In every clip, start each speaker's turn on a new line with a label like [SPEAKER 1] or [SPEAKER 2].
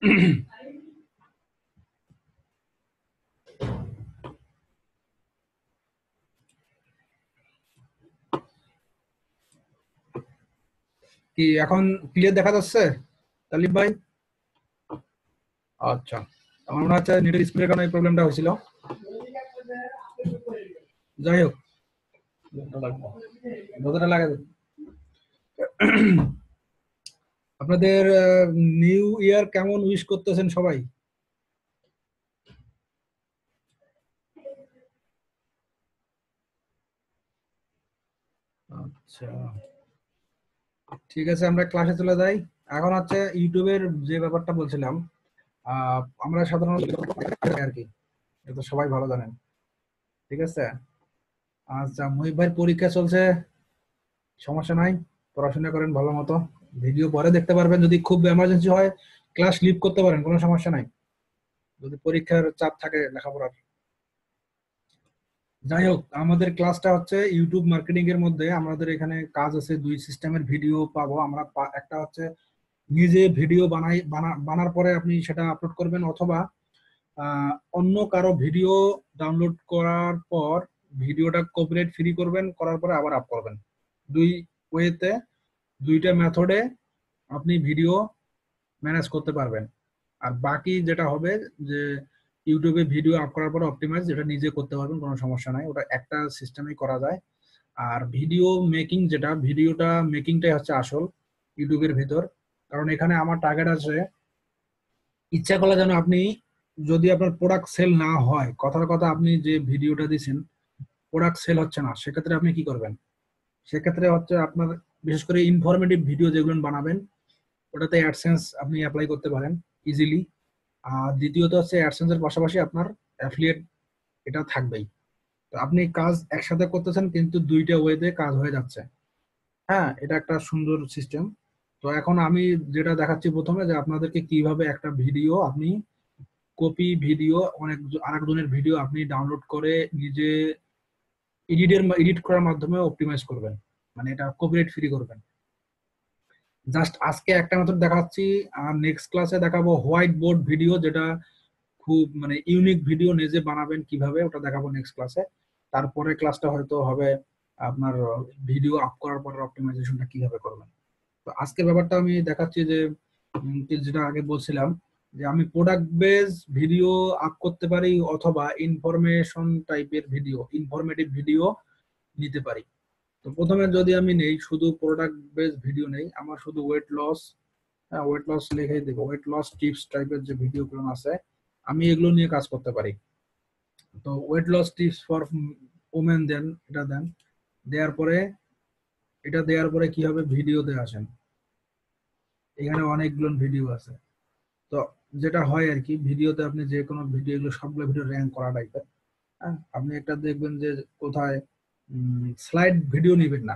[SPEAKER 1] কি এখন ক্লিয়ার দেখা যাচ্ছে তালিম ভাই? আচ্ছা, আমার মনে হচ্ছে নেটের স্পিডের কারণে এই প্রবলেমটা হয়েছিল। যাই হোক, বোঝাটা লাগে। আপনাদের নিউ ইয়ার কেমন উইশ করতেছেন সবাই? আচ্ছা, ঠিক আছে, আমরা ক্লাসে চলে যাই। এখন হচ্ছে ইউটিউবের যে ব্যাপারটা বলছিলাম, আমরা সাধারণত আর কি, এটা তো সবাই ভালো জানেন। ঠিক আছে। আচ্ছা, মহিব ভাই পরীক্ষা চলছে, সমস্যা নাই, পড়াশোনা করেন ভালো মতো। ভিডিও পরে দেখতে পারবেন, যদি খুব এমার্জেন্সি হয় ক্লাস লিভ করতে পারেন, কোনো সমস্যা নাই, যদি পরীক্ষার চাপ থাকে লেখাপড়ার। যাই হোক, আমাদের ক্লাসটা হচ্ছে ইউটিউব মার্কেটিং এর মধ্যে আমাদের এখানে কাজ আছে, দুই সিস্টেমের ভিডিও পাবো আমরা। একটা হচ্ছে নিজে ভিডিও বানার পরে আপনি সেটা আপলোড করবেন, অথবা অন্য কারো ভিডিও ডাউনলোড করার পর ভিডিওটা কপিরাইট ফ্রি করবেন, করার পরে আবার আপ করবেন। দুই ওয়েতে, দুইটা মেথডে আপনি ভিডিও ম্যানেজ করতে পারবেন। আর বাকি যেটা হবে যে ইউটিউবে ভিডিও আপ করার পর অপটিমাইজ, যেটা নিজে করতে পারবেন, কোনো সমস্যা নাই, ওটা একটা সিস্টেমেই করা যায়। আর ভিডিও মেকিং, যেটা ভিডিওটা মেকিংটাই হচ্ছে আসল ইউটিউবের ভিতর। কারণ এখানে আমার টার্গেট আছে, ইচ্ছা করলে যেন আপনি, যদি আপনার প্রোডাক্ট সেল না হয়, কথার কথা আপনি যে ভিডিওটা দিচ্ছেন প্রোডাক্ট সেল হচ্ছে না, সেক্ষেত্রে আপনি কি করবেন? সেক্ষেত্রে হচ্ছে আপনার, বিশেষ করে ইনফরমেটিভ ভিডিও যেগুলো বানাবেন, ওটাতে অ্যাডসেন্স আপনি অ্যাপ্লাই করতে পারেন ইজিলি। আর দ্বিতীয়ত হচ্ছে অ্যাডসেন্স এর পাশাপাশি আপনার অ্যাফিলিয়েট এটা থাকবেই। তো আপনি কাজ একসাথে করতেছেন, কিন্তু দুইটা ওয়েতে কাজ হয়ে যাচ্ছে। হ্যাঁ, এটা একটা সুন্দর সিস্টেম। তো এখন আমি যেটা দেখাচ্ছি প্রথমে, যে আপনাদেরকে কিভাবে একটা ভিডিও আপনি, কপি ভিডিও, আরেকজনের ভিডিও আপনি ডাউনলোড করে নিজে এডিট করার মাধ্যমে অপটিমাইজ করবেন, মানে এটা কপিরাইট ফ্রি করবেন। জাস্ট আজকে একটা মেথড দেখাচ্ছি, আর নেক্সট ক্লাসে দেখাবো হোয়াইট বোর্ড ভিডিও, যেটা খুব মানে ইউনিক ভিডিও নিজে বানাবেন কিভাবে, ওটা দেখাবো নেক্সট ক্লাসে। তারপরে ক্লাসটা হয়তো হবে আপনার ভিডিও আপ করার পরে অপটিমাইজেশনটা কিভাবে করবেন। তো আজকের ব্যাপারটা আমি দেখাচ্ছি যে যেটা আগে বলছিলাম, যে আমি প্রোডাক্ট বেস ভিডিও আপ করতে পারি, অথবা ইনফরমেশন টাইপের ভিডিও, ইনফরমেটিভ ভিডিও নিতে পারি। তো প্রথমে যদি আমি নেই শুধু প্রোডাক্ট বেস ভিডিও নেই, আমার শুধু ওয়েট লস, হ্যাঁ ওয়েট লস লিখেই দেবো, ওয়েট লস টিপস টাইপের যে ভিডিওগুলো আছে, আমি এগুলো নিয়ে কাজ করতে পারি। তো weight loss tips for women দেন, এটা দেন, দেওয়ার পরে, এটা দেওয়ার পরে কি হবে, ভিডিওতে আসেন, এখানে অনেকগুলো ভিডিও আছে। তো যেটা হয় আর কি, ভিডিওতে আপনি যে কোনো ভিডিও, এগুলো সবগুলো ভিডিও র্যাঙ্ক করা টাইপের। হ্যাঁ, আপনি একটা দেখবেন যে কোথায় স্লাইড ভিডিও নেবেন না,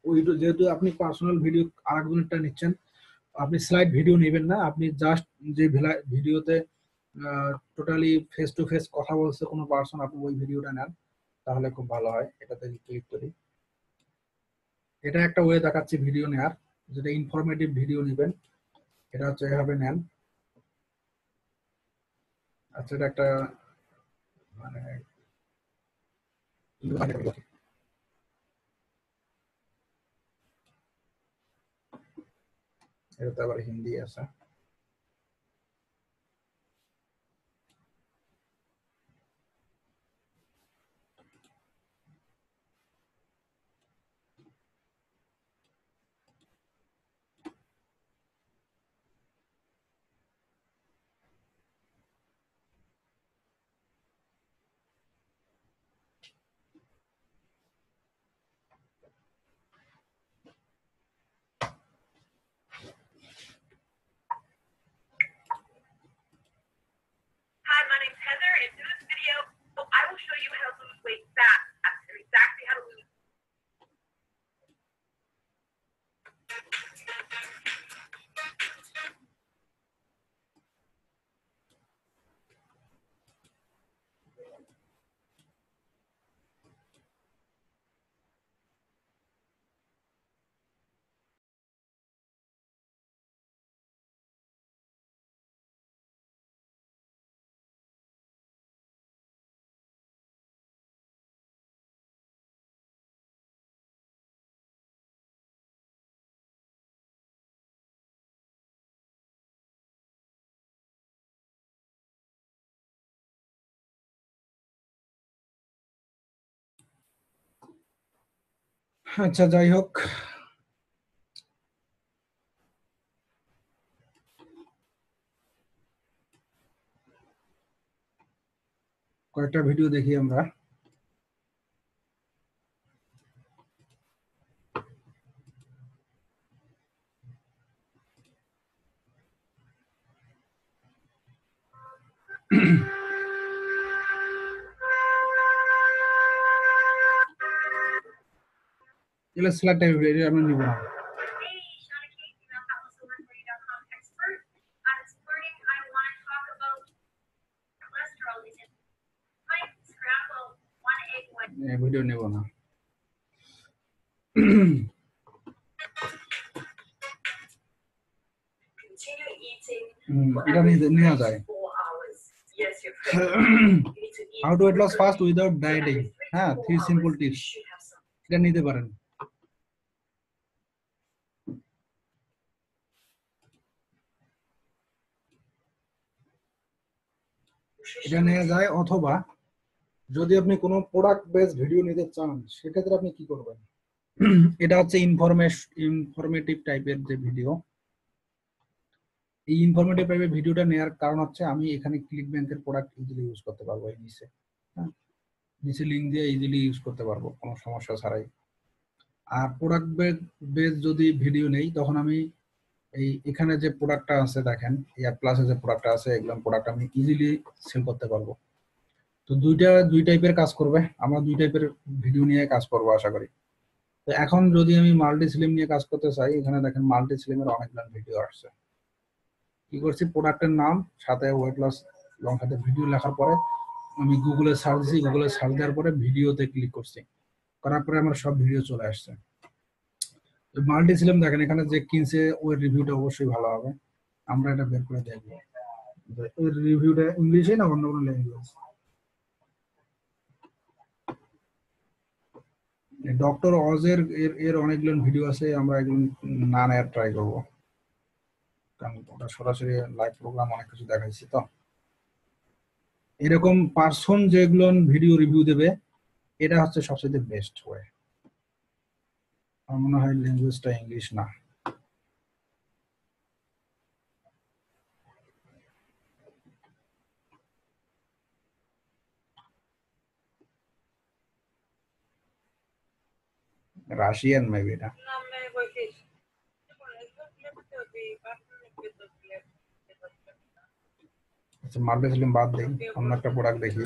[SPEAKER 1] ওই যেহেতু আপনি পার্সোনাল ভিডিও আরেকজনেরটা নিচ্ছেন, আপনি স্লাইড ভিডিও নেবেন না, আপনি জাস্ট যে ভিডিওতে টোটালি ফেস টু ফেস কথা বলছে কোনো পার্সন, আপনি ওই ভিডিওটা নেন, তাহলে খুব ভালো হয়। এটাতে ক্লিক করি, এটা একটা ওয়ে দেখাচ্ছি ভিডিও নেয়ার, যেটা ইনফরমেটিভ ভিডিও নেবেন, এটা হচ্ছে এভাবে নেন। আচ্ছা, এটা একটা মানে, এটাতে আবার হিন্দি আছে। আচ্ছা, যাই হোক, কয়েকটা ভিডিও দেখি আমরা। এগুলো সিলেক্ট টাইপের ভিডিও আমরা নিব না। ভিডিও নেব না। এটা নেওয়া যায়। How to weight loss fast without dieting. হ্যাঁ, 3 সিম্পল টিপস, এটা নিতে পারেন। এটা নেওয়া যায়, অথবা যদি আপনি কোনো প্রোডাক্ট বেস ভিডিও নিতে চান সেক্ষেত্রে আপনি কি করবেন। এটা হচ্ছে ইনফরমেটিভ টাইপের যে ভিডিও। এই ইনফরমেটিভ টাইপের ভিডিওটা নেওয়ার কারণ হচ্ছে আমি এখানে ক্লিক ব্যাংকের প্রোডাক্ট ইজিলি ইউজ করতে পারবো। এই নিচে, হ্যাঁ, নিচে লিঙ্ক দিয়ে ইজিলি ইউজ করতে পারবো কোনো সমস্যা ছাড়াই। আর প্রোডাক্ট বেস যদি ভিডিও নেই তখন আমি এখানে যে প্রোডাক্টটা আছে দেখেন, এয়ার প্লাসে যে প্রোডাক্টটা আছে, এগুলো প্রোডাক্ট আমি ইজিলি সেল করতে পারবো। তো দুই টাইপের কাজ করবে, আমরা দুই টাইপের ভিডিও নিয়ে কাজ করবো আশা করি। তো এখন যদি আমি মাল্টি স্লিম নিয়ে কাজ করতে চাই, এখানে দেখেন মাল্টি স্লিমের অনেকগুলো ভিডিও আসছে। কি করছি, প্রোডাক্টের নাম সাথে ওয়েট লস এবং সাথে ভিডিও লেখার পরে আমি গুগলে সার্চ দিছি, গুগলে সার্চ দেওয়ার পরে ভিডিওতে ক্লিক করছি, করার পরে আমার সব ভিডিও চলে আসছে। মাল্টি স্লিম দেখেন, এখানে যে কিনছে ওই রিভিউটা অবশ্যই ভালো হবে। আমরা এটা বের করে দেখবো ওই রিভিউটা ইংলিশে না অন্য কোনো ল্যাঙ্গুয়েজ। ডক্টর অজের এর অনেকগুলো ভিডিও আছে, আমরা এগুলো না নেওয়ার ট্রাই করবো, কারণ ওটা সরাসরি লাইভ প্রোগ্রাম অনেক কিছু দেখাইছি। তো এরকম পার্সন যেগুলো ভিডিও রিভিউ দেবে, এটা হচ্ছে সবচেয়ে বেস্ট ওয়ে। আমার মনে হয় ল্যাঙ্গুয়েজটা ইংলিশ না। রাশিয়ান মেবি এটা। আচ্ছা, মাল্টি স্লিম বাদ দিই, অন্য একটা প্রোডাক্ট দেখি।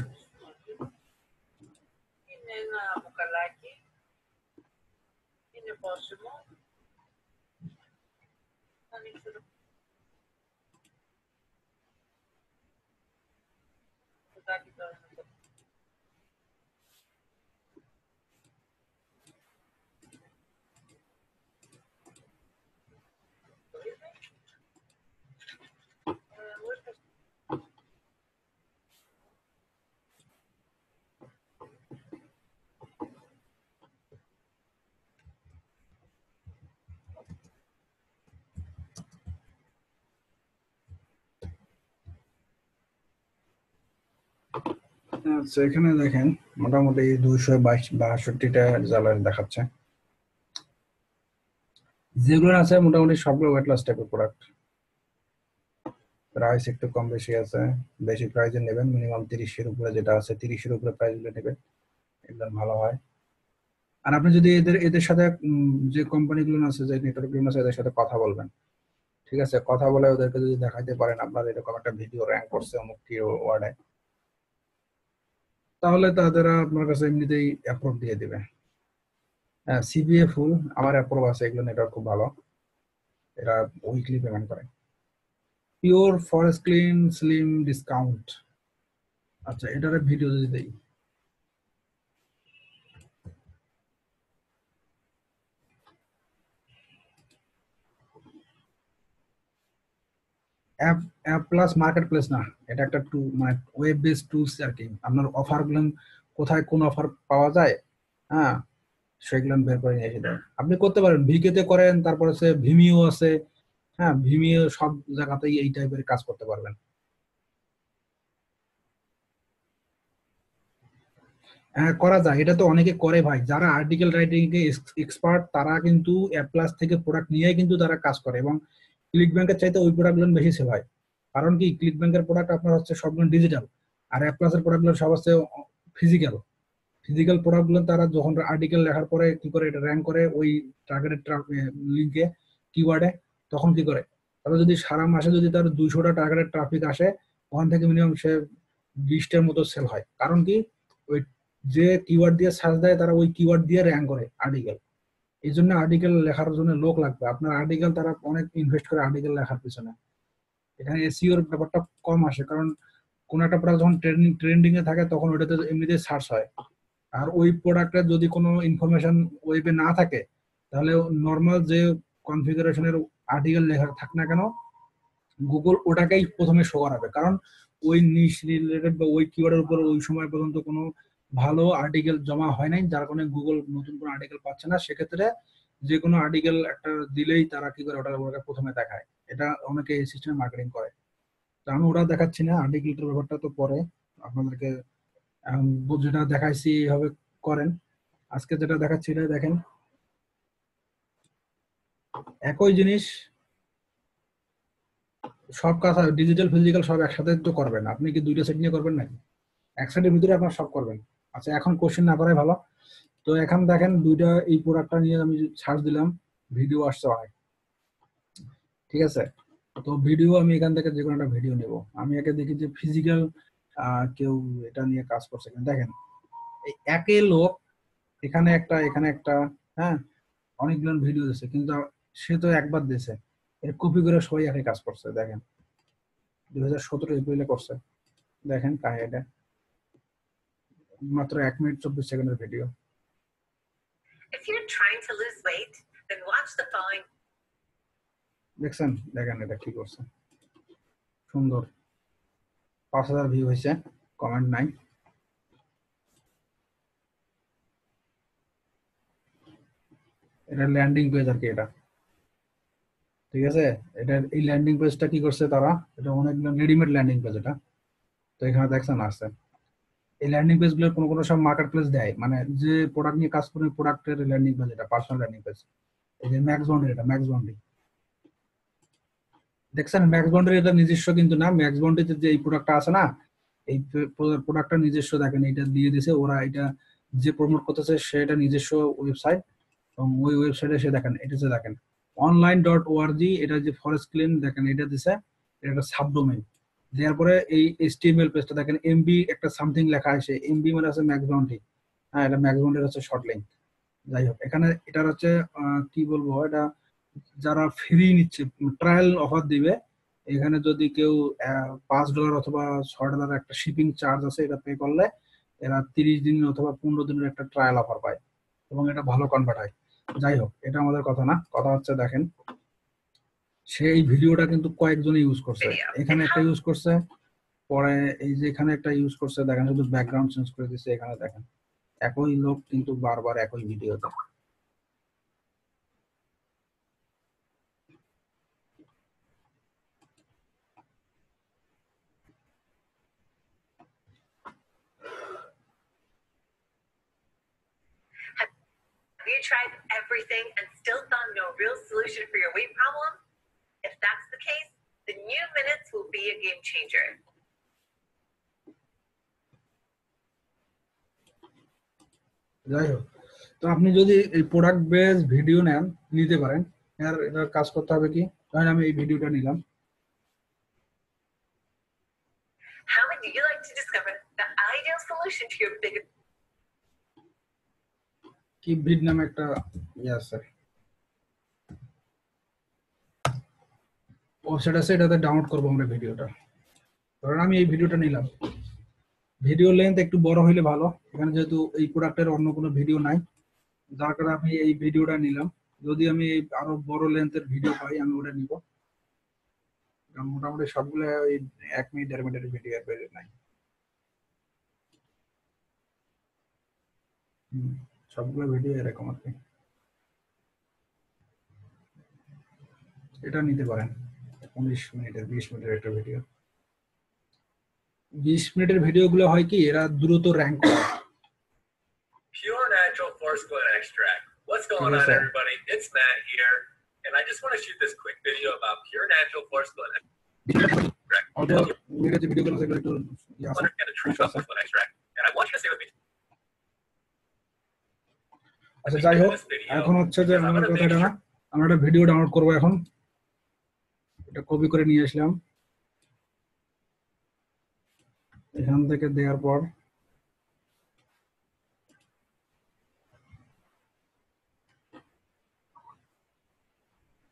[SPEAKER 1] আচ্ছা, এখানে দেখেন মোটামুটি 262টা রেজাল্ট দেখাচ্ছে। যেগুলো আছে মোটামুটি সবগুলো ওয়েট লস টাইপের প্রোডাক্ট। প্রাইস একটু কম বেশি আছে, বেশি প্রাইসে নেবেন, মিনিমাম 30-এর উপরে যেটা আছে 30-এর উপরে প্রাইস গুলো নেবেন, এগুলো ভালো হয়। আর আপনি যদি এদের এদের সাথে যে কোম্পানিগুলো আছে, যে নেটওয়ার্কগুলো আছে, এদের সাথে কথা বলবেন, ঠিক আছে? কথা বলে ওদেরকে যদি দেখাইতে পারেন আপনার এরকম একটা ভিডিও র্যাঙ্ক করছে অমুক কি ওয়ার্ডে, তাহলে তারা আপনার কাছে এমনিতেই অ্যাপ্রুভ দিয়ে দিবে। হ্যাঁ, সিবিএ ফুল আমার অ্যাপ্রুভ আছে, এগুলো নেটওয়ার্ক খুব ভালো, এরা উইকলি পেমেন্ট করে। Pure forest clean slim discount. আচ্ছা, এটার ভিডিও যদি দেই, app app plus market place না, এটা একটা টু মানে ওয়েব বেসড টুলস আর কি। আপনার অফার গুলো কোথায় কোন অফার পাওয়া যায়, হ্যাঁ, সেগুলো বের করে নিয়ে এসে দেয়। আপনি করতে পারেন, ভিকেতে করেন, তারপর আছে ভিমিও আছে। হ্যাঁ, ভিমিও সব জায়গাতেই এই টাইপের কাজ করতে পারবেন। হ্যাঁ করা যায়, এটা তো অনেকে করে ভাই, যারা আর্টিকেল রাইটিং এ এক্সপার্ট তারা কিন্তু অ্যাপ্লাস থেকে প্রোডাক্ট নিয়ে কিন্তু তারা কাজ করে, এবং ক্লিক ব্যাংকের চাইতে ওই প্রোডাক্টগুলো বেশি সেল হয়। কারণ কি, ক্লিক ব্যাংকের প্রোডাক্ট আপনার হচ্ছে সবগুলো ডিজিটাল, আর অ্যাপ্লাসের প্রোডাক্টগুলো সব হচ্ছে ফিজিক্যাল। ফিজিক্যাল প্রোডাক্টগুলো তারা যখন আর্টিকেল লেখার পরে কি করে, এটা র্যাঙ্ক করে ওই টার্গেটেড লিঙ্কে, কিওয়ার্ডে, তখন কি করে, তাহলে যদি সারা মাসে যদি তার 200টা টার্গেটেড ট্রাফিক আসে, ওখান থেকে মিনিমাম সে 20টার মতো সেল হয়। কারণ কি, ওই যে কিওয়ার্ড দিয়ে সার্চ দেয় তারা ওই কিওয়ার্ড দিয়ে র্যাঙ্ক করে আর্টিকেল। এই জন্য আর্টিকেল লেখার জন্য লোক লাগবে, আপনার আর্টিকেল তারা অনেক ইনভেস্ট করে আর্টিকেল লেখার পিছনে। এখানে এসইওর ব্যাপারটা কম আসে, কারণ কোন একটা প্রোডাক্ট যখন ট্রেন্ডিং এ থাকে তখন ওটাতে এমনিতে সার্চ হয়। আর ওই প্রোডাক্টের যদি কোনো ইনফরমেশন ওয়েবে না থাকে, তাহলে নর্মাল যে কনফিগারেশনের আর্টিকেল লেখা থাক না কেন, গুগল ওটাকেই প্রথমে শো করাবে। কারণ ওই নিশ রিলেটেড বা ওই কিওয়ার্ডের উপর ওই সময় পর্যন্ত কোনো ভালো আর্টিকেল জমা হয় নাই, যার কারণে গুগল নতুন কোনো আর্টিকেল পাচ্ছে না। সেক্ষেত্রে যে কোনো আর্টিকেল একটা দিলেই তারা কি করে, ওটা প্রথমে দেখায়। এটা অনেকে এই সিস্টেমে মার্কেটিং করে। তো আমি ওটা দেখাচ্ছি না, আর্টিকেলটার ব্যাপারটা তো পরে আপনাদেরকে যেটা দেখাইছি এইভাবে করেন। আজকে যেটা দেখাচ্ছি এটা দেখেন, একই জিনিস, সব কাজ ডিজিটাল ফিজিক্যাল সব একসাথে তো করবেন। আপনি কি দুইটা সেট নিয়ে করবেন নাকি? এক সেটের ভিতরে আপনার সব করবেন। আচ্ছা, এখন কোশ্চেন না করাই ভালো। তো এখন দেখেন দুইটা, এই প্রোডাক্টটা নিয়ে আমি সার্চ দিলাম, ভিডিও আসছে অনেক, ঠিক আছে। তো ভিডিও আমি এখান থেকে যে কোনো একটা ভিডিও নেব। আমি একে দেখি যে ফিজিক্যাল কেউ এটা নিয়ে কাজ করছে কিনা। দেখেন এই একই লোক, এখানে একটা এখানে একটা, হ্যাঁ, অনেকগুলো ভিডিও দিচ্ছে, কিন্তু সে তো একবার দিয়েছে, এর কপি করে সবাই একই কাজ করছে। দেখেন 2017 এপ্রিলে করছে, দেখেন কাহিনী এটা, মাত্র 1 মিনিট 24 সেকেন্ডের video. If you're trying to lose weight, then watch the following. দেখছেন, দেখেন এটা কি করছে, সুন্দর, 5000 ভিউ হয়েছে, কমেন্ট নাই। এটা ল্যান্ডিং পেজ আর কি, এটা ঠিক আছে। এটা এই ল্যান্ডিং পেজটা কি করছে তারা, এটা অনেকগুলো রেডিমেড ল্যান্ডিং পেজ এটা। তো এখানে দেখছেন আসছে, এই ল্যান্ডিং পেজ গুলো কোনো কোনো সব মার্কেট প্লেস দেয়, মানে যে প্রোডাক্ট নিয়ে কাজ করে প্রোডাক্টের ল্যান্ডিং পেজ, এটা পার্সোনাল ল্যান্ডিং পেজ। এই যে ম্যাক্স বন্ডের, এটা ম্যাক্স বন্ডি, দেখছেন ম্যাক্স বন্ডের এটা নিজস্ব কিন্তু না। ম্যাক্স বন্ডিতে যে এই প্রোডাক্টটা আছে না, এই প্রোডাক্টটা নিজস্ব, দেখেন এটা দিয়ে দিছে ওরা, এটা যে প্রমোট করতেছে সেটা নিজস্ব ওয়েবসাইট, এবং ওই ওয়েবসাইটে সে দেখেন, এটা যে দেখেন online.org, এটা যে ফরেস্ট ক্লিন, দেখেন এটা দিছে, এটা একটা সাবডোমেইন দেওয়ার পরে এই এইচটিএমএল পেজটা দেখেন, এমবি একটা সামথিং লেখা আছে, এমবি মানে আছে ম্যাক্স বাউন্ডি। হ্যাঁ, এটা ম্যাক্স বাউন্ডির হচ্ছে শর্ট লিঙ্ক। যাই হোক, এখানে এটার হচ্ছে কি বলবো, এটা যারা ফ্রি নিচ্ছে, ট্রায়াল অফার দিবে, এখানে যদি কেউ $5 অথবা $6 একটা শিপিং চার্জ আছে, এটা পে করলে এরা 30 দিন অথবা 15 দিনের একটা ট্রায়াল অফার পায়, এবং এটা ভালো কনভার্ট হয়। যাই হোক, এটা আমাদের কথা না, কথা হচ্ছে দেখেন সেই ভিডিওটা কিন্তু কয়েকজন ইউজ করছে। এখানে একটা ইউজ করছে, পরে এই যে এখানে একটা ইউজ করছে, দেখেন শুধু ব্যাকগ্রাউন্ড চেঞ্জ করে দিচ্ছে। এখানে দেখেন একই লোক কিন্তু বারবার একই ভিডিওতে। Have you tried everything and still found no real solution for your weight problem? If that's the case, the new minutes will be a game changer. যাই হোক, তো আপনি যদি এই প্রোডাক্ট বেস ভিডিও নেন, নিতে পারেন। আর এটার কাজ করতে হবে কি, ধরেন আমি এই ভিডিওটা নিলাম। How would you like to discover the ideal solution to your biggest কি ভিড নামে একটা ইয়ে আছে, ওয়েবসাইট আছে, এটাতে ডাউনলোড করবো আমরা ভিডিওটা। ধরেন আমি এই ভিডিওটা নিলাম, ভিডিও লেন্থ একটু বড় হইলে ভালো, এখানে যেহেতু এই প্রোডাক্টের অন্য কোনো ভিডিও নাই, যার কারণে আমি এই ভিডিওটা নিলাম। যদি আমি আরো বড় লেন্থের ভিডিও পাই আমি ওটা নিব, মোটামুটি সবগুলো ওই 1 মিনিট 1.5 মিনিটের ভিডিও এর বাইরে নাই। সবগুলো ভিডিও এরকম আর কি, এটা নিতে পারেন। 19 মিনিটের 20 মিনিটের একটা ভিডিও, 20 মিনিটের ভিডিও গুলো হয় কি, এরা দ্রুত র্যাঙ্ক করে,
[SPEAKER 2] Forceblend extract. What's going on, everybody? It's Matt here, and I just want to shoot this quick video about pure natural Forceblend extract. Understand the truth about Forceblend extract, and I want you to stay with me.
[SPEAKER 1] আচ্ছা যাই হোক, এখন হচ্ছে যে আমার কথাটা না, আমরা একটা ভিডিও ডাউনলোড করব। এখন এটা কপি করে নিয়ে আসলাম, এখান থেকে দেওয়ার পর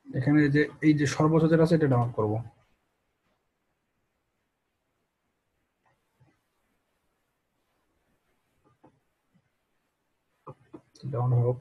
[SPEAKER 1] এখানে যে এই যে সর্বোচ্চ যেটা আছে এটা ডাউনলোড করব। ডাউনলোড হোক।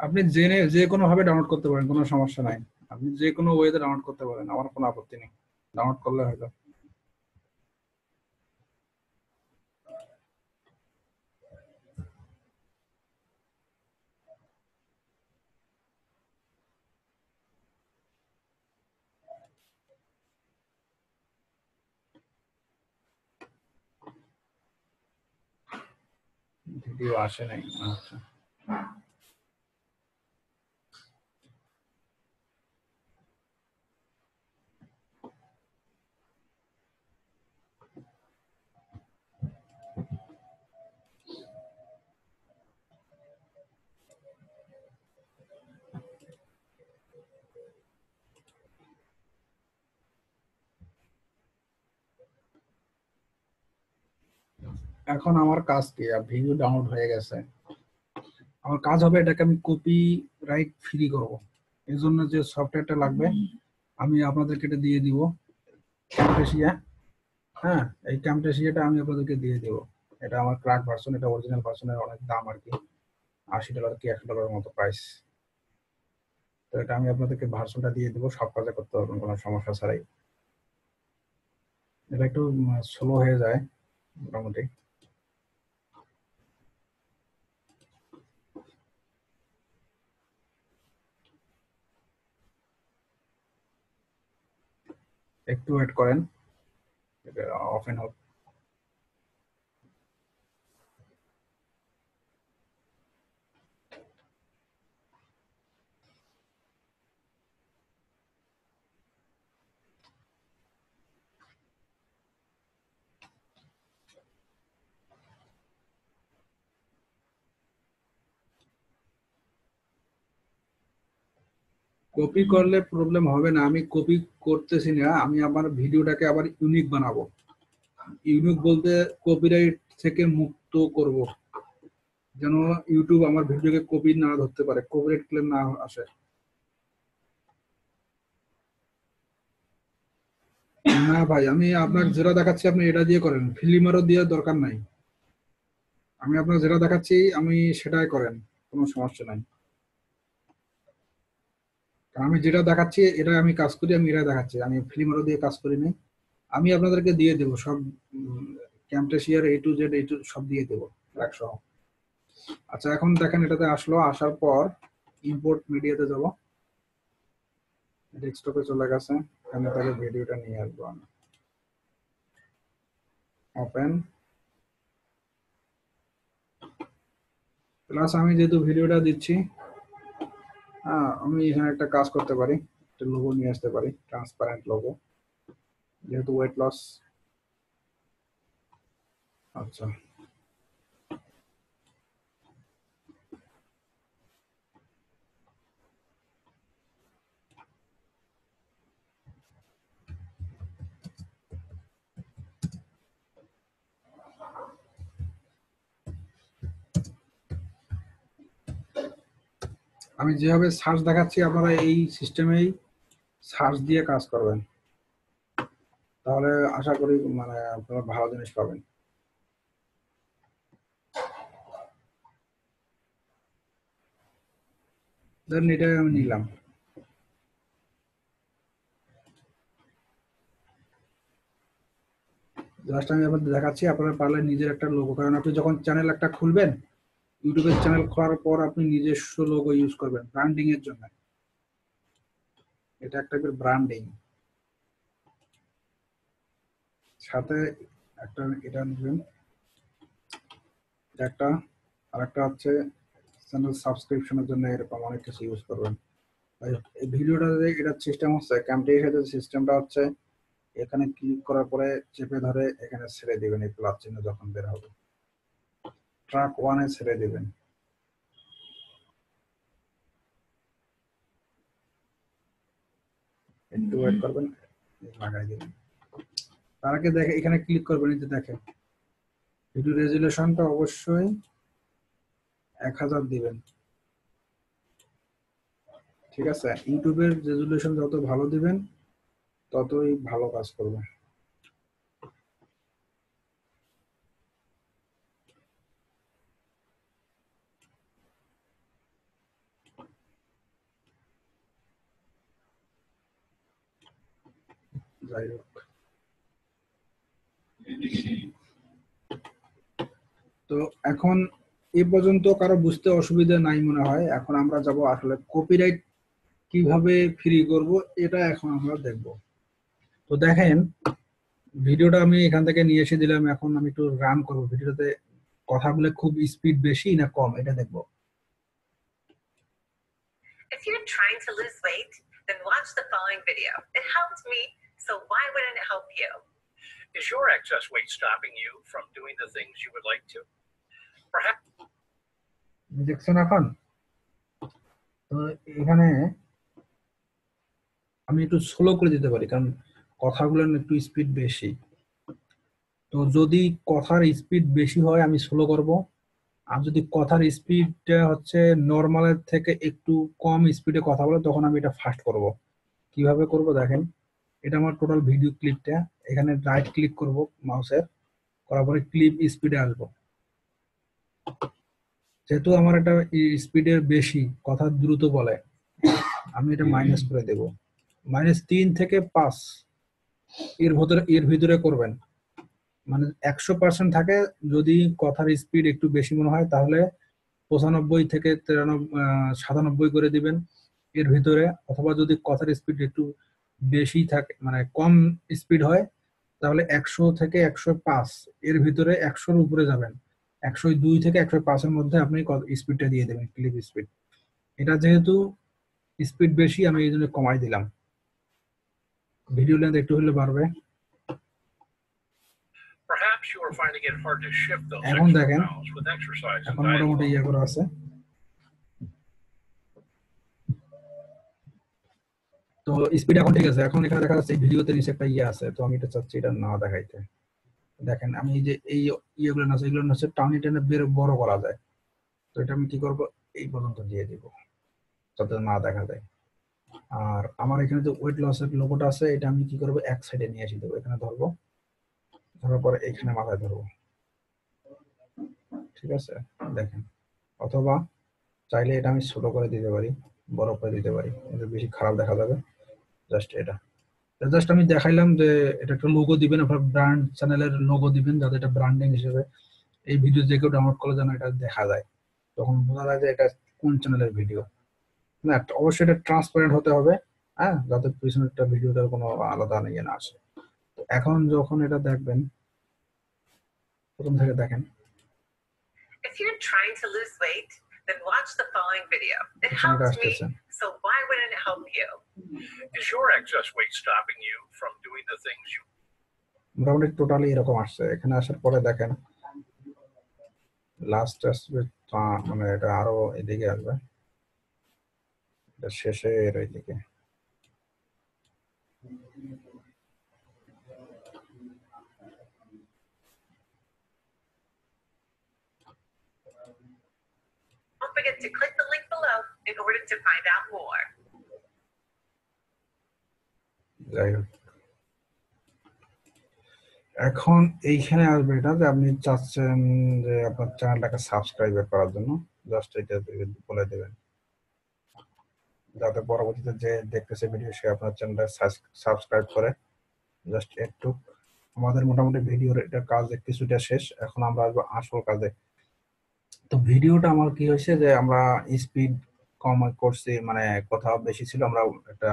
[SPEAKER 1] আপনি জেনে যে কোনো ভাবে ডাউনলোড করতে পারেন, কোনো সমস্যা নাই। আপনি যে কোনো ওয়েতে ডাউনলোড করতে পারেন, আমার কোনো আপত্তি নেই, ডাউনলোড করলে হয়তো। ভিডিও আসে নাই, আচ্ছা এখন আমার কাজ কি, ভিডিও ডাউনলোড হয়ে গেছে, আমার কাজ হবে এটাকে আমি কপি রাইট ফ্রি করব। এর জন্য যে সফটওয়্যারটা লাগবে আমি আপনাদেরকে এটা দিয়ে দিব, ক্যামটেসিয়া। হ্যাঁ, এই ক্যামটেসিয়াটা আমি আপনাদেরকে দিয়ে দেব। এটা আমার ক্র্যাক ভার্সন, এটা অরিজিনাল ভার্সনের অনেক দাম আর কি, $80 কি $100 মতো প্রাইস। তো এটা আমি আপনাদেরকে ভার্সনটা দিয়ে দেবো, সব কাজে করতে পারবেন কোনো সমস্যা ছাড়াই। এটা একটু স্লো হয়ে যায় মোটামুটি। একটু ওয়েট করেন, ওপেন হোক। কপি করলে প্রবলেম হবে না, আমি কপি করতেছি না, আমি আমার ভিডিওটাকে আবার ইউনিক বানাবো। ইউনিক বলতে কপিরাইট থেকে মুক্ত করব, যেন ইউটিউব আমার ভিডিওকে কপি না ধরতে পারে, কপিরাইট ক্লেম না আসে। না ভাই, আমি আপনার যেটা দেখাচ্ছি আপনি এটা দিয়ে করেন, ফিল্মারও দিয়ে দরকার নাই। আমি আপনার যেটা দেখাচ্ছি আমি সেটাই করেন, কোনো সমস্যা নাই। আমি যেটা দেখাচ্ছি এটা আমি কাজ করি, আমি এটা দেখাচ্ছি, আমি ফিল্মারও দিয়ে কাজ করি নাই। আমি আপনাদেরকে দিয়ে দেবো সব, ক্যামটেসিয়ার A to Z সব দিয়ে দেবো একসহ। আচ্ছা এখন দেখেন এটাতে আসলো, আসার পর ইম্পোর্ট মিডিয়াতে যাব, ডেস্কটপে চলে গেছে, এখানে তাহলে ভিডিওটা নিয়ে আসবো আমি। ওপেন প্লাস আমি যেহেতু ভিডিওটা দিচ্ছি, হ্যাঁ আমি এখানে একটা কাজ করতে পারি, একটা লোগো নিয়ে আসতে পারি, ট্রান্সপারেন্ট লোগো, যেহেতু ওয়েট লস। আচ্ছা আমি যেভাবে সার্চ দেখাচ্ছি আপনারা এই সিস্টেমেই সার্চ দিয়ে কাজ করবেন, তাহলে আশা করি মানে আপনারা ভালো জিনিস পাবেন। ধরুন এটা আমি নিলাম, জাস্ট আমি আপনাদের দেখাচ্ছি। আপনারা পারলে নিজের একটা লোগো, কারণ আপনি যখন চ্যানেল একটা খুলবেন, ইউটিউবের চ্যানেল খোলার পর আপনি নিজস্ব লোগো ইউজ করবেন ব্র্যান্ডিং এর জন্য। এটা একটা ব্র্যান্ডিং, সাথে একটা এটা নেবেন, একটা আরেকটা হচ্ছে চ্যানেল সাবস্ক্রিপশনের জন্য এরকম অনেক কিছু ইউজ করবেন। এই ভিডিওটাতে এটা সিস্টেম হচ্ছে, ক্যামটের সাথে সিস্টেমটা হচ্ছে এখানে ক্লিক করার পরে চেপে ধরে এখানে ছেড়ে দিবেন, এই প্লাস চিহ্ন যখন বের হবে ট্র্যাক 1 এ ছেড়ে দিবেন। একটু ওয়েট করবেন, লাগাই দিবেন। তার আগে দেখে এখানে ক্লিক করবেন, এই যে দেখেন ভিডিও রেজুলেশনটা অবশ্যই 1000 দিবেন। ঠিক আছে, ইউটিউবের রেজুলেশন যত ভালো দিবেন ততই ভালো কাজ করবে। যাই হোক, তো এখন এ পর্যন্ত কারো বুঝতে অসুবিধা নাই মনে হয়। এখন আমরা যাব আসলে কপিরাইট কিভাবে ফ্রি করব, এটা এখন আমরা দেখব। তো দেখেন ভিডিওটা আমি এখান থেকে নিয়ে এসে দিলাম, এখন আমি একটু রান করব। ভিডিওতে কথাগুলো খুব স্পিড বেশি না কম এটা দেখব।
[SPEAKER 2] If you're trying to lose weight, then watch the following video. It helped me, so why wouldn't it help you? Is your excess weight stopping you from doing the things you would like to? Perhaps
[SPEAKER 1] দেখছেন এখন? তো এখানে আমি একটু slow করে দিতে পারি, কারণ কথাগুলো একটু স্পিড বেশি। তো যদি কথার স্পিড বেশি হয় আমি স্লো করব, আর যদি কথার স্পিডটা হচ্ছে নর্মালের থেকে একটু কম স্পিডে কথা বলে তখন আমি এটা ফাস্ট করব। কিভাবে করব দেখেন, এটা আমার টোটাল ভিডিও ক্লিপটা, এখানে রাইট ক্লিক করব মাউসের, করার পরে ক্লিপ স্পিডে আসবো। যেহেতু আমার একটা স্পিডের বেশি, কথা দ্রুত বলে, আমি এটা মাইনাস করে দেব, -3 থেকে 5 এর ভিতরে করবেন। মানে 100% থাকে, যদি কথার স্পিড একটু বেশি মনে হয় তাহলে 95 থেকে 97 করে দিবেন এর ভিতরে। অথবা যদি কথার স্পিড একটু বেশি থাকে, মানে কম স্পিড হয়, তাহলে 100 থেকে 105 এর ভিতরে, 100-র উপরে যাবেন, 102 থেকে 105 এর মধ্যে আপনি স্পিডটা দিয়ে দেবেন, ক্লিপ স্পিড। এটা যেহেতু স্পিড বেশি আমি এই জন্য কমাই দিলাম। ভিডিও লেন্থ একটু হলে বাড়বে।
[SPEAKER 2] perhaps you are finding it hard to shift those
[SPEAKER 1] এখন
[SPEAKER 2] extra
[SPEAKER 1] দেখেন,
[SPEAKER 2] pounds with exercise and
[SPEAKER 1] এখন
[SPEAKER 2] diet
[SPEAKER 1] মোটামুটি
[SPEAKER 2] alone.
[SPEAKER 1] ইয়ে করা আছে। তো স্পিড এখন ঠিক আছে। এখন এখানে দেখা যাচ্ছে ভিডিওতে নিচে একটা ইয়ে আছে, তো আমি এটা চাচ্ছি এটা না দেখাইতে। দেখেন আমি এই যে এই ইয়েগুলো আছে, এগুলো হচ্ছে টানি টেনে বের বড় করা যায়। তো এটা আমি কি করব, এই পর্যন্ত দিয়ে দিব যাতে না দেখা যায়। আর আমার এখানে যে ওয়েট লসের লোগোটা আছে, এটা আমি কি করব, এক সাইডে নিয়ে এসে দেবো। এখানে ধরবো, ধরার পরে এখানে মাথায় ধরবো। ঠিক আছে, দেখেন। অথবা চাইলে এটা আমি ছোট করে দিতে পারি, বড় করে দিতে পারি, এটা বেশি খারাপ দেখা যাবে। জাস্ট এটা জাস্ট আমি দেখাইলাম যে এটা একটা লোগো দিবেন, আপনার ব্র্যান্ড চ্যানেলের লোগো দিবেন, যাতে এটা ব্র্যান্ডিং হিসেবে এই ভিডিও যে কেউ ডাউনলোড করলে যেন এটা দেখা যায়, তখন বোঝা যায় যে এটা কোন চ্যানেলের ভিডিও। না, অবশ্যই এটা ট্রান্সপারেন্ট হতে হবে, হ্যাঁ, যাতে পিছনেরটা ভিডিওটার কোনো আলাদা ইয়ে না আসে। তো এখন যখন এটা দেখবেন, প্রথম থেকে দেখেন।
[SPEAKER 2] If you're trying to lose weight, then watch the following video. It
[SPEAKER 1] এখানে
[SPEAKER 2] helped me,
[SPEAKER 1] আসতেছে।
[SPEAKER 2] so why wouldn't it help you? Is your excess weight stopping you from doing the things you
[SPEAKER 1] মোটামুটি totally এরকম আসছে। এখানে আসার পরে দেখেন last আসবে, মানে এটা আরো এদিকে আসবে, এটা শেষের এইদিকে।
[SPEAKER 2] Don't forget to click the link below in order to find out more.
[SPEAKER 1] যাই হোক, এখন এইখানে আসবে এটা যে আপনি চাচ্ছেন যে আপনার চ্যানেলটাকে সাবস্ক্রাইব করার জন্য, জাস্ট এটা বলে দেবেন, যাতে পরবর্তীতে যে দেখতেছে ভিডিও সে আপনার চ্যানেলটা সাবস্ক্রাইব করে। জাস্ট একটু আমাদের মোটামুটি ভিডিওর এটা কাজ কিছুটা শেষ, এখন আমরা আসবো আসল কাজে। তো ভিডিওটা আমার কি হয়েছে যে আমরা স্পিড কম করছি, মানে কথা বেশি ছিল, আমরা একটা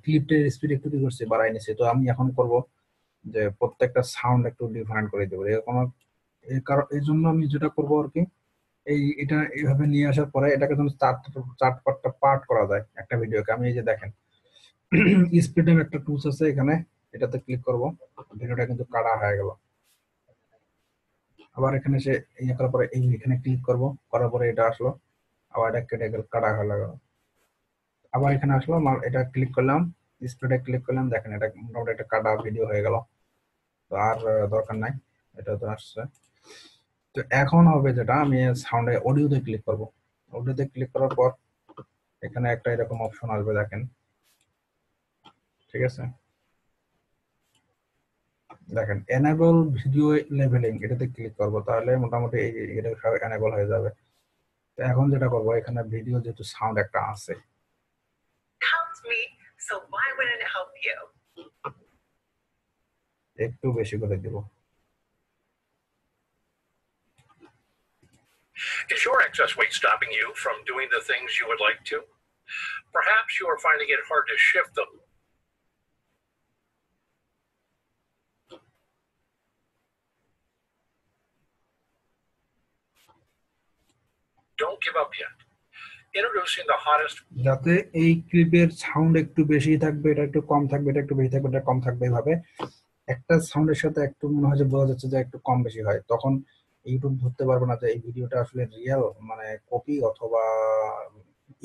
[SPEAKER 1] ক্লিপের স্পিড একটু কি করছি বাড়াই নিছি। তো আমি এখন করব যে প্রত্যেকটা সাউন্ড একটু ডিফারেন্ট করে দেবো, এরকম এই কারণ এই জন্য আমি যেটা করবো আর কি, এটা এইভাবে নিয়ে আসার পরে এটাকে যখন চার পাঁচটা পার্ট করা যায় একটা ভিডিওকে, আমি এই যে দেখেন স্পিড নামে একটা টুলস আছে এখানে, এটাতে ক্লিক করব, ভিডিওটা কিন্তু কাটা হয়ে গেল। আবার এখানে সে ইয়ে করার পরে এই এখানে ক্লিক করব, করার পরে এটা আসলো, আবার এটা কেটে গেল, কাটা হয়ে গেল। আবার এখানে আসলো, এটা ক্লিক করলাম, স্পিডে ক্লিক করলাম, দেখেন এটা মোটামুটি একটা কাটা ভিডিও হয়ে গেল। তো আর দরকার নাই, এটা তো আসছে। তো এখন হবে যেটা, আমি সাউন্ডে অডিওতে ক্লিক করব, অডিওতে ক্লিক করার পর এখানে একটা এরকম অপশন আসবে দেখেন, ঠিক আছে, দেখেন এনেবল ভিডিও লেভেলিং, এটাতে ক্লিক করব, তাহলে মোটামুটি এটা সব এনেবল হয়ে যাবে। তো এখন যেটা করব, এখানে ভিডিও যেহেতু সাউন্ড একটা আছে,
[SPEAKER 2] Helped me, so why wouldn't it help you?
[SPEAKER 1] একটু বেশি করে দিব।
[SPEAKER 2] Is your excess weight stopping you from doing the things you would like to? Perhaps you are finding it hard to shift them. Don't give up yet. Introducing the hottest.
[SPEAKER 1] যাতে এই ক্লিপের sound একটু বেশি থাকবে, এটা একটু কম থাকবে, এটা একটু বেশি থাকবে, এটা কম থাকবে, এইভাবে একটা সাউন্ডের সাথে একটু মনে হয় যে বোঝা যাচ্ছে যে একটু কম বেশি হয়, তখন ইউটিউব ধরতে পারবে না যে এই ভিডিওটা আসলে রিয়েল মানে কপি অথবা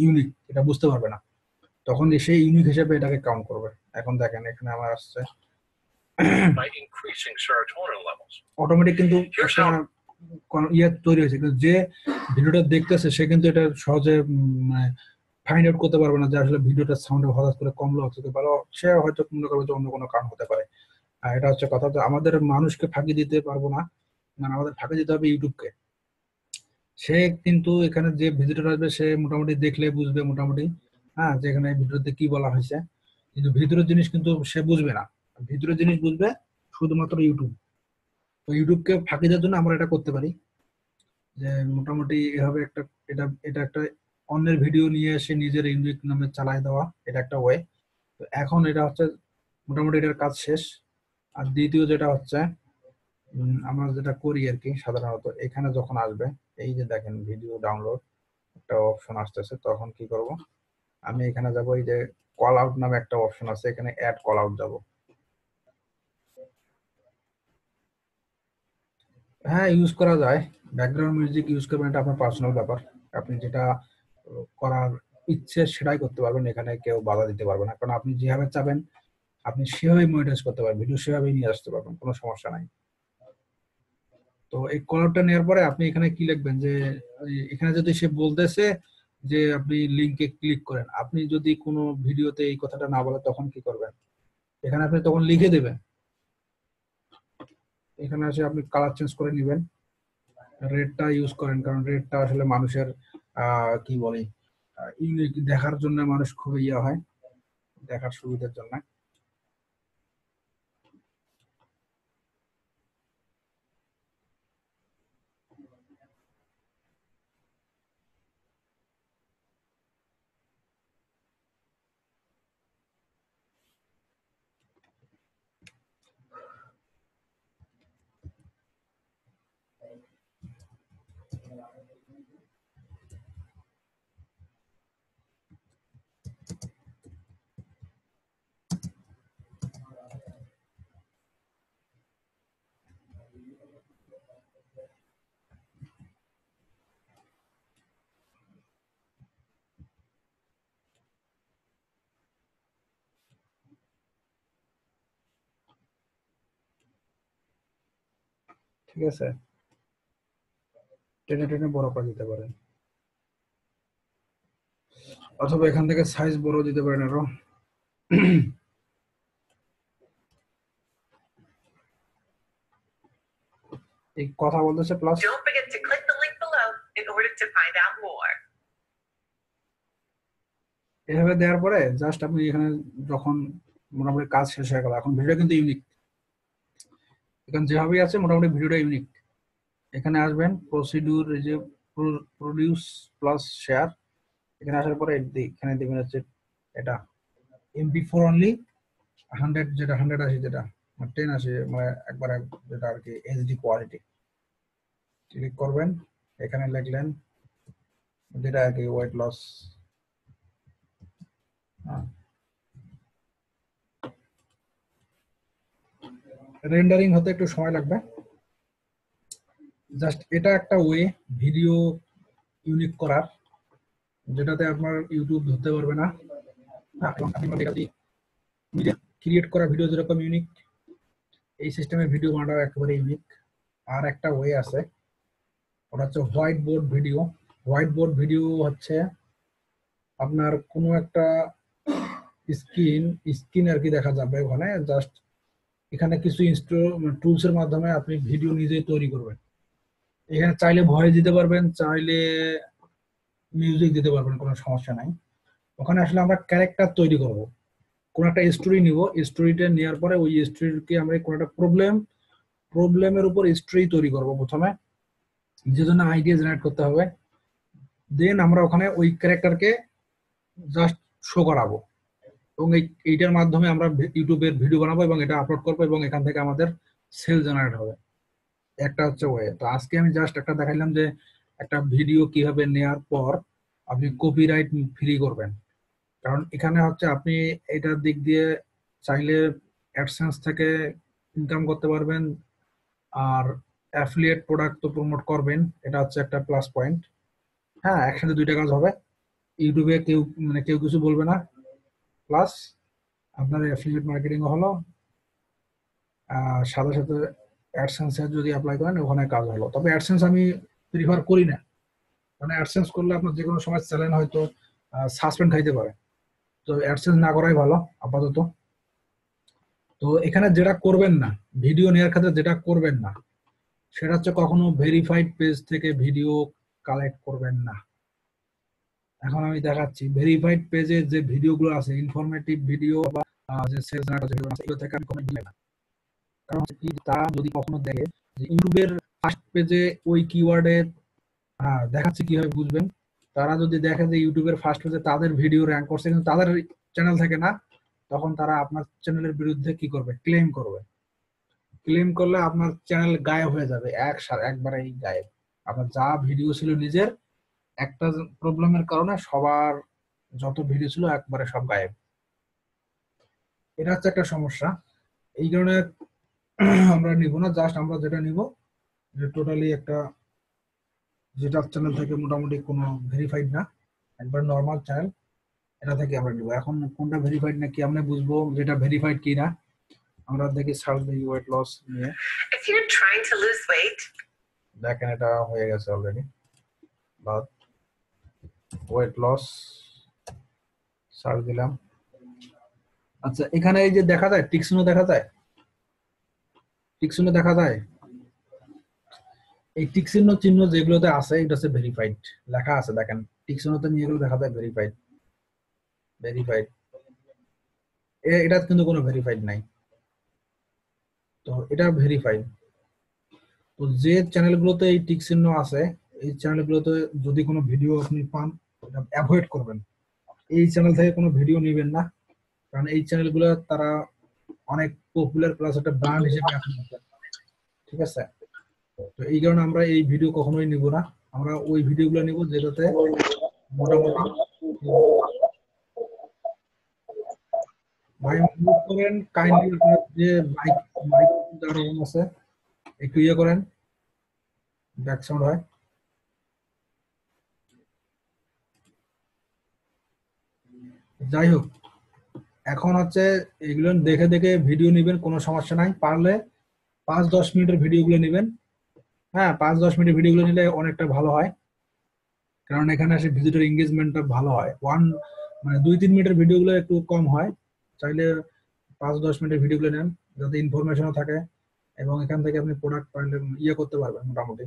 [SPEAKER 1] ইউনিক, এটা বুঝতে পারবে না, তখন সেই ইউনিক হিসেবে এটাকে কাউন্ট করবে। এখন দেখেন এখানে আমার আসছে
[SPEAKER 2] By increasing serotonin levels.
[SPEAKER 1] Automatic কিন্তু একটা ইয়ে তৈরি হয়েছে, কিন্তু যে ভিডিওটা দেখতেছে সে কিন্তু এটা সহজে মানে ফাইন্ড আউট করতে পারবে না যে আসলে ভিডিওটার সাউন্ড হঠাৎ করে কমলো হতে পারে, সে হয়তো মনে করবে যে অন্য কোনো কারণ হতে পারে। আর এটা হচ্ছে কথা, যে আমাদের মানুষকে ফাঁকি দিতে পারবো না, মানে আমাদের ফাঁকি দিতে হবে ইউটিউবকে। সে কিন্তু এখানে যে ভিজিটর আসবে সে মোটামুটি দেখলে বুঝবে মোটামুটি, হ্যাঁ, যে এখানে ভিডিওতে কি বলা হয়েছে, কিন্তু ভিতরের জিনিস কিন্তু সে বুঝবে না, ভিতরের জিনিস বুঝবে শুধুমাত্র ইউটিউব। তো ইউটিউবকে ফাঁকি দেওয়ার জন্য আমরা এটা করতে পারি যে মোটামুটি এভাবে একটা, এটা এটা একটা অন্যের ভিডিও নিয়ে এসে নিজের ইউনিক নামে চালায় দেওয়া, এটা একটা ওয়ে। তো এখন এটা হচ্ছে মোটামুটি এটার কাজ শেষ। আর দ্বিতীয় যেটা হচ্ছে আমরা যেটা করি আর কি সাধারণত, এখানে যখন আসবে এই যে দেখেন ভিডিও ডাউনলোড একটা অপশন আসতেছে, তখন কি করব, আমি এখানে যাব, এই যে কল আউট নামে একটা অপশন আছে, এখানে অ্যাড কল আউট যাব। হ্যাঁ, ইউজ করা যায়, ব্যাকগ্রাউন্ড মিউজিক ইউজ করবেন, এটা আপনার পার্সোনাল ব্যাপার, আপনি যেটা করার ইচ্ছে সেটাই করতে পারবেন, এখানে কেউ বাধা দিতে পারবে না, কারণ আপনি যেভাবে চাবেন আপনি সেভাবেই মনিটাইজ করতে পারবেন, ভিডিও সেভাবেই নিয়ে আসতে পারবেন, কোনো সমস্যা নাই। তো এই কলারটা নেওয়ার পরে আপনি এখানে কি লিখবেন যে এখানে যদি সে বলতেছে যে আপনি লিংকে ক্লিক করেন, আপনি যদি কোনো ভিডিওতে এই কথাটা না বলে তখন কি করবেন, এখানে আপনি তখন লিখে দেবেন, এখানে এসে আপনি কালার চেঞ্জ করে নেবেন, রেডটা ইউজ করেন, কারণ রেডটা আসলে মানুষের কি বলে ইউনিক দেখার জন্য, মানুষ খুব ইয়ে হয় দেখার সুবিধার জন্য। ঠিক আছে, টেনে টেনে বড় করে দিতে পারেন, অথবা এখান থেকে সাইজ বড় দিতে পারেন আরো। এই কথা বলতেছে plus
[SPEAKER 2] Don't forget to click the link below in order to find out more.
[SPEAKER 1] এভাবে দেওয়ার পরে জাস্ট আপনি এখানে যখন মোটামুটি কাজ শেষ হয়ে গেল, এখন ভিডিও কিন্তু ইউনিক, এখানে যেভাবেই আছে মোটামুটি ভিডিওটা ইউনিক। এখানে আসবেন প্রসিডিউর, এই যে প্রডিউস প্লাস শেয়ার, এখানে আসার পরে এখানে দেখবেন হচ্ছে এটা MP4 অনলি 100, যেটা 100 আসে, যেটা 10 আসে, মানে একবারে যেটা আর কি এইচডি কোয়ালিটি। ক্লিক করবেন, এখানে লিখলেন যেটা আর কি ওয়েট লস। রেন্ডারিং হতে একটু সময় লাগবে। জাস্ট এটা একটা ওয়ে ভিডিও ইউনিক করার, যেটাতে আপনার ইউটিউব ধরতে পারবে না। ক্রিয়েট করা ভিডিও যেরকম ইউনিক, এই সিস্টেমে ভিডিও বানানো একেবারে ইউনিক। আর একটা ওয়ে আছে, ওটা হচ্ছে white board video. White board video হচ্ছে আপনার কোনো একটা স্ক্রিন আর কি দেখা যাবে ওখানে, জাস্ট এখানে কিছু টুলস এর মাধ্যমে আপনি ভিডিও নিজেই তৈরি করবেন। এখানে চাইলে ভয়েস দিতে পারবেন, চাইলে মিউজিক দিতে পারবেন, কোনো সমস্যা নাই। ওখানে আসলে আমরা ক্যারেক্টার তৈরি করব, কোন একটা স্টোরি নিব, স্টোরিটা নেওয়ার পরে ওই স্টোরিকে আমরা কোন একটা প্রবলেমের উপর স্টোরি তৈরি করব প্রথমে, যে জন্য আইডিয়া জেনারেট করতে হবে। দেন আমরা ওখানে ওই ক্যারেক্টারকে জাস্ট শো করাবো, এবং এইটার মাধ্যমে আমরা ইউটিউবের ভিডিও বানাবো এবং এটা আপলোড করবো, এবং এখান থেকে আমাদের সেল জেনারেট হবে। একটা হচ্ছে ওয়ে। তো আজকে আমি জাস্ট একটা দেখাইলাম যে একটা ভিডিও কিভাবে নেয়ার পর আপনি কপিরাইট ফ্রি করবেন। কারণ এখানে হচ্ছে আপনি এটার দিক দিয়ে চাইলে অ্যাডসেন্স থেকে ইনকাম করতে পারবেন, আর অ্যাফিলিয়েট প্রোডাক্ট তো প্রমোট করবেন, এটা হচ্ছে একটা প্লাস পয়েন্ট। হ্যাঁ, একসাথে দুইটা কাজ হবে, ইউটিউবে কেউ কিছু বলবে না, প্লাস আপনার অ্যাফিলিয়েট মার্কেটিং হলো, সাথে সাথে অ্যাডসেন্স যদি অ্যাপ্লাই করেন ওখানে কাজ হলো। তবে অ্যাডসেন্স আমি প্রিফার করি না, মানে অ্যাডসেন্স করলে আপনার যে কোনো সময় চ্যানেল হয়তো সাসপেন্ড খাইতে পারে, তো অ্যাডসেন্স না করাই ভালো আপাতত। তো এখানে যেটা করবেন না, ভিডিও নেওয়ার ক্ষেত্রে যেটা করবেন না, সেটা হচ্ছে কখনো ভেরিফাইড পেজ থেকে ভিডিও কালেক্ট করবেন না। এখন আমি দেখাচ্ছি ভেরিফাইড পেজে যে ভিডিওগুলো আছে, ইনফরমেটিভ ভিডিও বা যে সেলস ভিডিও আছে, এগুলো থেকে আমি কমেন্ট দিই না। কারণ হচ্ছে কি, তারা যদি কখনো দেখে যে ইউটিউবের ফার্স্ট পেজে ওই কিওয়ার্ডে দেখাচ্ছে, কিভাবে বুঝবেন? তারা যদি দেখে যে ইউটিউবের ফার্স্ট পেজে তাদের ভিডিও র্যাঙ্ক করছে কিন্তু তাদের চ্যানেল থেকে না, তখন তারা আপনার চ্যানেলের বিরুদ্ধে কি করবে? ক্লেম করবে। ক্লেম করলে আপনার চ্যানেল গায়েব হয়ে যাবে, একবারেই গায়েব। আপনার যা ভিডিও ছিল নিজের, একটা প্রবলেমের কারণে সবার যত ভিডিও ছিল একবারে সব গায়েব। এটা হচ্ছে একটা সমস্যা। এই কারণে আমরা নিব না, জাস্ট আমরা যেটা নিব যে টোটালি একটা, যেটা চ্যানেল থেকে মোটামুটি কোনো ভেরিফাইড না, একবার নর্মাল চ্যানেল, এটা থেকে আমরা নিব। এখন কোনটা ভেরিফাইড না কি আমরা বুঝবো যেটা ভেরিফাইড কি না? আমরা দেখি সার্চ দিই ওয়েট লস নিয়ে।
[SPEAKER 2] If you're trying to lose weight,
[SPEAKER 1] দেখেন এটা হয়ে গেছে already, but weight loss search দিলাম। আচ্ছা, এখানে এই যে দেখা যায় টিকসিনো দেখা যায়, টিকসিনো দেখা যায়, এই টিকসিনো চিহ্ন যেগুলোতে আছে এটা হচ্ছে ভেরিফাইড লেখা আছে। দেখেন টিকসিনোতে নিয়ে গেলে দেখা যায় ভেরিফাইড, ভেরিফাইড। এটা কিন্তু কোনো ভেরিফাইড নাই, তো এটা ভেরিফাইড। তো যে চ্যানেলগুলোতে এই টিক চিহ্ন আছে, এই চ্যানেলগুলোতে যদি কোনো ভিডিও আপনি পান, এটা অ্যাভয়েড করবেন। এই চ্যানেল থেকে কোনো ভিডিও নেবেন না, কারণ এই চ্যানেলগুলো তারা অনেক পপুলার প্লাস একটা ব্র্যান্ড হিসেবে এখন আছে, ঠিক আছে? তো এই কারণে আমরা এই ভিডিও কখনোই নিব না, আমরা ওই ভিডিওগুলো নিব যেটাতে মোটামুটি। ভাই মিউট করেন কাইন্ডলি, আপনার যে মাইক মাইক যার অন আছে একটু ইয়ে করেন, ব্যাক সাউন্ড হয়। যাই হোক, এখন হচ্ছে এগুলো দেখে দেখে ভিডিও নেবেন, কোনো সমস্যা নাই। পারলে 5-10 মিনিটের ভিডিওগুলো নেবেন। হ্যাঁ, 5-10 মিনিটের ভিডিওগুলো নিলে অনেকটা ভালো হয়, কারণ এখানে আসে ভিজিটর এঙ্গেজমেন্টটা ভালো হয়। মানে 2-3 মিনিটের ভিডিওগুলো একটু কম হয়। চাইলে 5-10 মিনিটের ভিডিওগুলো নেন, যাতে ইনফরমেশনও থাকে, এবং এখান থেকে আপনি প্রোডাক্ট পাইলে ইয়ে করতে পারবেন মোটামুটি।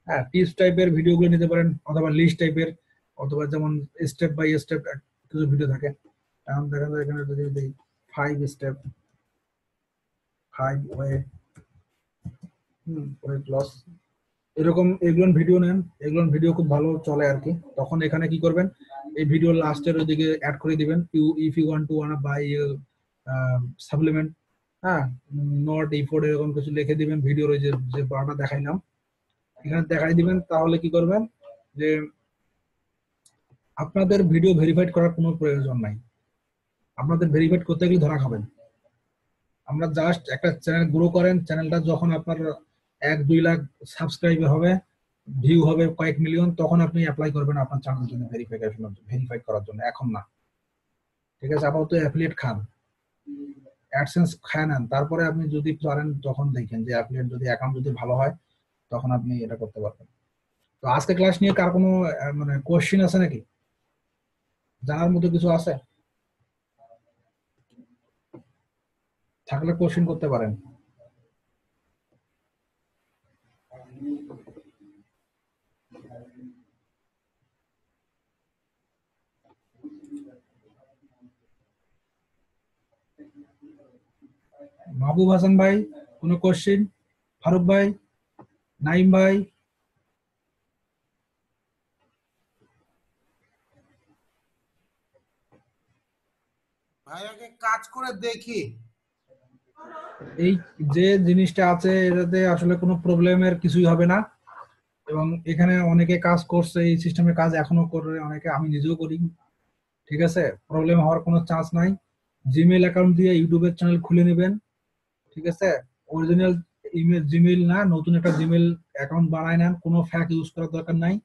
[SPEAKER 1] হ্যাঁ, টিপস টাইপের ভিডিওগুলো নিতে পারেন, অথবা লিস্ট টাইপের, অথবা যেমন স্টেপ বাই স্টেপ কিছু ভিডিও থাকে। এখন দেখা যায় এখানে যদি দিই 5 স্টেপ, 5 ওয়ে, ওয়েট লস, এরকম এগুলো ভিডিও নেন, এগুলো ভিডিও খুব ভালো চলে আর কি। তখন এখানে কি করবেন, এই ভিডিও লাস্টের ওইদিকে অ্যাড করে দিবেন, if you want to buy supplement, হ্যাঁ, নট ইফোর্ড এরকম কিছু লিখে দিবেন ভিডিওর ওই যে যে বারটা দেখাইলাম এখানে দেখাই দিবেন। তাহলে কি করবেন যে আপনাদের ভিডিও ভেরিফাইড করার কোনো প্রয়োজন নাই। আপনাদের ভেরিফাইড করতে গেলে ধরা খাবেন। আমরা জাস্ট একটা চ্যানেল গ্রো করেন, চ্যানেলটা যখন আপনার 1-2 লাখ সাবস্ক্রাইবার হবে, ভিউ হবে কয়েক মিলিয়ন, তখন আপনি অ্যাপ্লাই করবেন আপনার চ্যানেলের জন্য ভেরিফাই করার জন্য, এখন না। ঠিক আছে, আপাতত অ্যাফিলিয়েট খান, অ্যাডসেন্স খায় নেন, তারপরে আপনি যদি পারেন তখন দেখেন যে অ্যাফিলিয়েট যদি অ্যাকাউন্ট যদি ভালো হয় তখন আপনি এটা করতে পারবেন। তো আজকে ক্লাস নিয়ে কার কোনো মানে কোশ্চেন আছে নাকি, জানার মতো কিছু আছে? থাকলে কোশ্চেন করতে পারেন। মাহবুব হাসান ভাই, কোনো কোশ্চেন? ফারুক ভাই, নাইম ভাই?
[SPEAKER 3] ভাই আগে কাজ করে দেখি।
[SPEAKER 1] এই যে জিনিসটা আছে এটাতে আসলে কোনো প্রবলেমের কিছুই হবে না, এবং এখানে অনেকে কাজ করছে, এই সিস্টেমে কাজ এখনো করে অনেকে, আমি নিজেও করি। ঠিক আছে, প্রবলেম হওয়ার কোনো চান্স নাই। জিমেল অ্যাকাউন্ট দিয়ে ইউটিউবের চ্যানেল খুলে নেবেন। ঠিক আছে, অরিজিনাল ইমেল জিমেল না, নতুন একটা জিমেল অ্যাকাউন্ট বানায় নেন, কোনো ফ্যাক ইউজ করার দরকার নাই।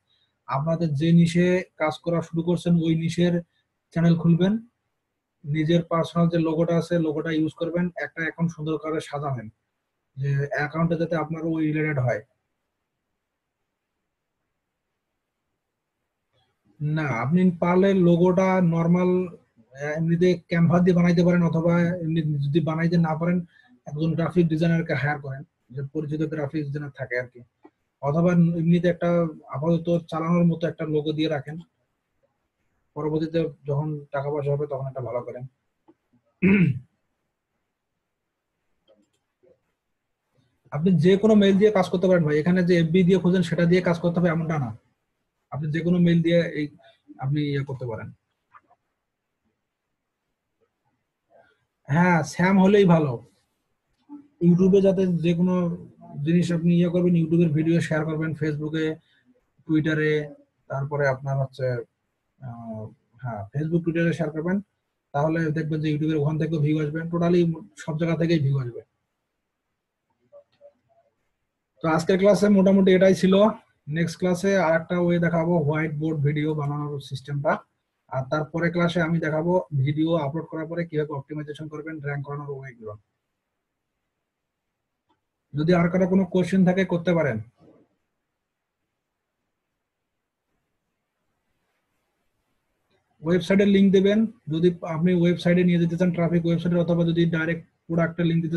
[SPEAKER 1] আপনাদের যে নিশে কাজ করা শুরু করছেন ওই নিশের চ্যানেল খুলবেন, নিজের পার্সোনাল যে লোগোটা আছে লোগোটা ইউজ করবেন, একটা অ্যাকাউন্ট সুন্দর করে সাজাবেন যে অ্যাকাউন্টে যাতে আপনার ওই রিলেটেড হয়। না, আপনি পারলে লোগোটা নর্মাল এমনিতে ক্যানভা দিয়ে বানাইতে পারেন, অথবা এমনি যদি বানাইতে না পারেন একজন গ্রাফিক ডিজাইনারকে হায়ার করেন, যে পরিচিত গ্রাফিক ডিজাইনার থাকে আর কি, অথবা এমনিতে একটা আপাতত চালানোর মতো একটা লোগো দিয়ে রাখেন, পরবর্তীতে যখন টাকা পয়সা হবে তখন একটা ভালো করেন। আপনি যে কোনো মেইল দিয়ে কাজ করতে পারেন ভাই, এখানে যে এফবি দিয়ে খোঁজেন সেটা দিয়ে কাজ করতে হবে এমনটা না, আপনি যে কোনো মেইল দিয়ে এই আপনি ইয়ে করতে পারেন। হ্যাঁ, স্যাম হলেই ভালো। ইউটিউবে যাতে যে কোনো জিনিস আপনি ইয়ে করবেন, ইউটিউবের ভিডিও শেয়ার করবেন ফেসবুকে, টুইটারে, তারপরে আপনার হচ্ছে হ্যাঁ ফেসবুক টুইটারে শেয়ার করবেন, তাহলে দেখবেন যে ইউটিউবের ওখান থেকে ভিউ আসবে, টোটালি সব জায়গা থেকেই ভিউ আসবে। তো আজকের ক্লাসে মোটামুটি এটাই ছিল। নেক্সট ক্লাসে আর একটা ওয়ে দেখাবো, হোয়াইট বোর্ড ভিডিও বানানোর সিস্টেমটা। আর তারপরে ক্লাসে আমি দেখাবো ভিডিও আপলোড করার পরে কিভাবে অপটিমাইজেশন করবেন, র্যাঙ্ক করানোর ওয়েগুলো। যদি আর কারো কোনো কোশ্চেন থাকে করতে পারেন। ওয়েবসাইটের লিংক দেবেন, যদি আপনি ওয়েবসাইটে নিয়ে যেতে চান ট্রাফিক ওয়েবসাইটে, অথবা যদি ডাইরেক্ট প্রোডাক্টের লিংক দিতে